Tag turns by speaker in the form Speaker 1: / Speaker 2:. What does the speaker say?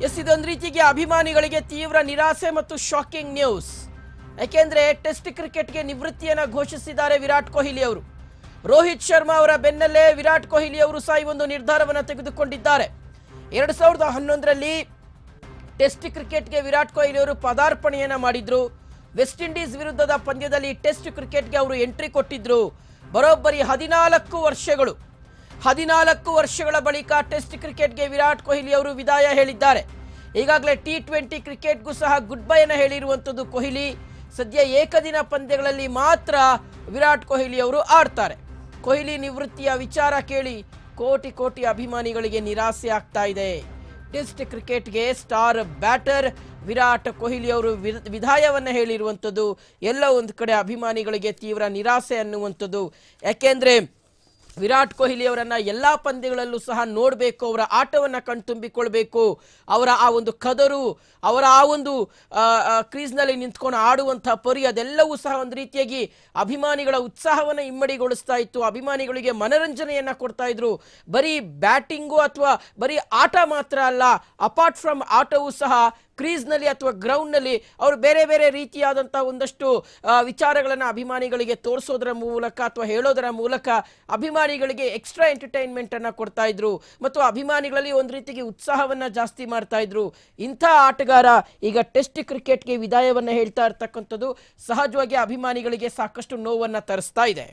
Speaker 1: S ಇದೊಂದು ರೀತಿಗೆ ಅಭಿಮಾನಿಗಳಿಗೆ ತೀವ್ರ ನಿರಾಸೆ ಮತ್ತು ಶಾಕಿಂಗ್ ನ್ಯೂಸ್. ಯಾಕೆಂದ್ರೆ ಟೆಸ್ಟ್ ಕ್ರಿಕೆಟ್ಗೆ ನಿವೃತ್ತಿಯನ್ನು ಘೋಷಿಸಿದ್ದಾರೆ ವಿರಾಟ್ ಕೊಹ್ಲಿ ಅವರು. ರೋಹಿತ್ ಶರ್ಮಾ ಅವರ ಬೆನ್ನಲ್ಲೇ ವಿರಾಟ್ ಕೊಹ್ಲಿ ಅವರು ಸಹ ಈ ಒಂದು ನಿರ್ಧಾರವನ್ನು ತೆಗೆದುಕೊಂಡಿದ್ದಾರೆ. 2011ರಲ್ಲಿ ಟೆಸ್ಟ್ ಕ್ರಿಕೆಟ್ಗೆ ವಿರಾಟ್ ಕೊಹ್ಲಿ ಅವರು ಪದಾರ್ಪಣೆಯನ್ನ ಮಾಡಿದ್ರು. ವೆಸ್ಟ್ ಇಂಡೀಸ್ ವಿರುದ್ಧದ ಪಂದ್ಯದಲ್ಲಿ ಟೆಸ್ಟ್ ಕ್ರಿಕೆಟ್ಗೆ ಅವರು ಎಂಟ್ರಿ ಕೊಟ್ಟಿದ್ರು. ಬರೋಬ್ಬರಿ 14 ವರ್ಷಗಳ ಬಳಿಕ ಟೆಸ್ಟ್ ಕ್ರಿಕೆಟ್ಗೆ ವಿರಾಟ್ ಕೊಹ್ಲಿ ಅವರು ವಿದಾಯ ಹೇಳಿದ್ದಾರೆ. ಈಗಾಗಲೇ T20 ಕ್ರಿಕೆಟ್ಗೂ ಸಹ ಗುಡ್ ಬೈ ಅನ್ನು ಹೇಳಿರುವಂಥದ್ದು ಕೊಹ್ಲಿ. ಸದ್ಯ ಏಕದಿನ ಪಂದ್ಯಗಳಲ್ಲಿ ಮಾತ್ರ ವಿರಾಟ್ ಕೊಹ್ಲಿ ಅವರು ಆಡ್ತಾರೆ. ಕೊಹ್ಲಿ ನಿವೃತ್ತಿಯ ವಿಚಾರ ಕೇಳಿ ಕೋಟಿ ಅಭಿಮಾನಿಗಳಿಗೆ ನಿರಾಸೆ ಆಗ್ತಾ ಇದೆ. ಟೆಸ್ಟ್ ಕ್ರಿಕೆಟ್ಗೆ ಸ್ಟಾರ್ ಬ್ಯಾಟರ್ ವಿರಾಟ್ ಕೊಹ್ಲಿ ಅವರು ವಿದಾಯವನ್ನು ಹೇಳಿರುವಂಥದ್ದು ಎಲ್ಲ ಒಂದು ಕಡೆ ಅಭಿಮಾನಿಗಳಿಗೆ ತೀವ್ರ ನಿರಾಸೆ ಅನ್ನುವಂಥದ್ದು. ಯಾಕೆಂದ್ರೆ ವಿರಾಟ್ ಕೊಹ್ಲಿ ಅವರನ್ನ ಎಲ್ಲಾ ಪಂದ್ಯಗಳಲ್ಲೂ ಸಹ ನೋಡಬೇಕು, ಅವರ ಆಟವನ್ನು ಕಣ್ತುಂಬಿಕೊಳ್ಬೇಕು, ಅವರ ಆ ಒಂದು ಕದರು, ಅವರ ಆ ಒಂದು ಕ್ರೀಸ್ನಲ್ಲಿ ನಿಂತ್ಕೊಂಡು ಆಡುವಂತಹ ಪರಿ ಅದೆಲ್ಲವೂ ಸಹ ಒಂದು ರೀತಿಯಾಗಿ ಅಭಿಮಾನಿಗಳ ಉತ್ಸಾಹವನ್ನು ಇಮ್ಮಡಿಗೊಳಿಸ್ತಾ ಇತ್ತು. ಅಭಿಮಾನಿಗಳಿಗೆ ಮನರಂಜನೆಯನ್ನ ಕೊಡ್ತಾ ಇದ್ರು. ಬರೀ ಬ್ಯಾಟಿಂಗು ಅಥವಾ ಬರೀ ಆಟ ಮಾತ್ರ ಅಲ್ಲ, ಅಪಾರ್ಟ್ ಫ್ರಮ್ ಆಟವೂ ಸಹ ಕ್ರೀಸ್ನಲ್ಲಿ ಅಥವಾ ಗ್ರೌಂಡ್ನಲ್ಲಿ ಅವರು ಬೇರೆ ಬೇರೆ ರೀತಿಯಾದಂತಹ ಒಂದಷ್ಟು ವಿಚಾರಗಳನ್ನು ಅಭಿಮಾನಿಗಳಿಗೆ ತೋರಿಸೋದರ ಮೂಲಕ ಅಥವಾ ಹೇಳೋದರ ಮೂಲಕ ಅಭಿಮಾನಿಗಳಿಗೆ ಎಕ್ಸ್ಟ್ರಾ ಎಂಟರ್ಟೈನ್ಮೆಂಟ್ ಅನ್ನ ಕೊಡ್ತಾ ಇದ್ರು ಮತ್ತು ಅಭಿಮಾನಿಗಳಲ್ಲಿ ಒಂದು ರೀತಿಗೆ ಉತ್ಸಾಹವನ್ನ ಜಾಸ್ತಿ ಮಾಡ್ತಾ ಇದ್ರು. ಇಂಥ ಆಟಗಾರ ಈಗ ಟೆಸ್ಟ್ ಕ್ರಿಕೆಟ್ಗೆ ವಿದಾಯವನ್ನ ಹೇಳ್ತಾ ಇರ್ತಕ್ಕಂಥದ್ದು ಸಹಜವಾಗಿ ಅಭಿಮಾನಿಗಳಿಗೆ ಸಾಕಷ್ಟು ನೋವನ್ನ ತರಿಸ್ತಾ ಇದೆ.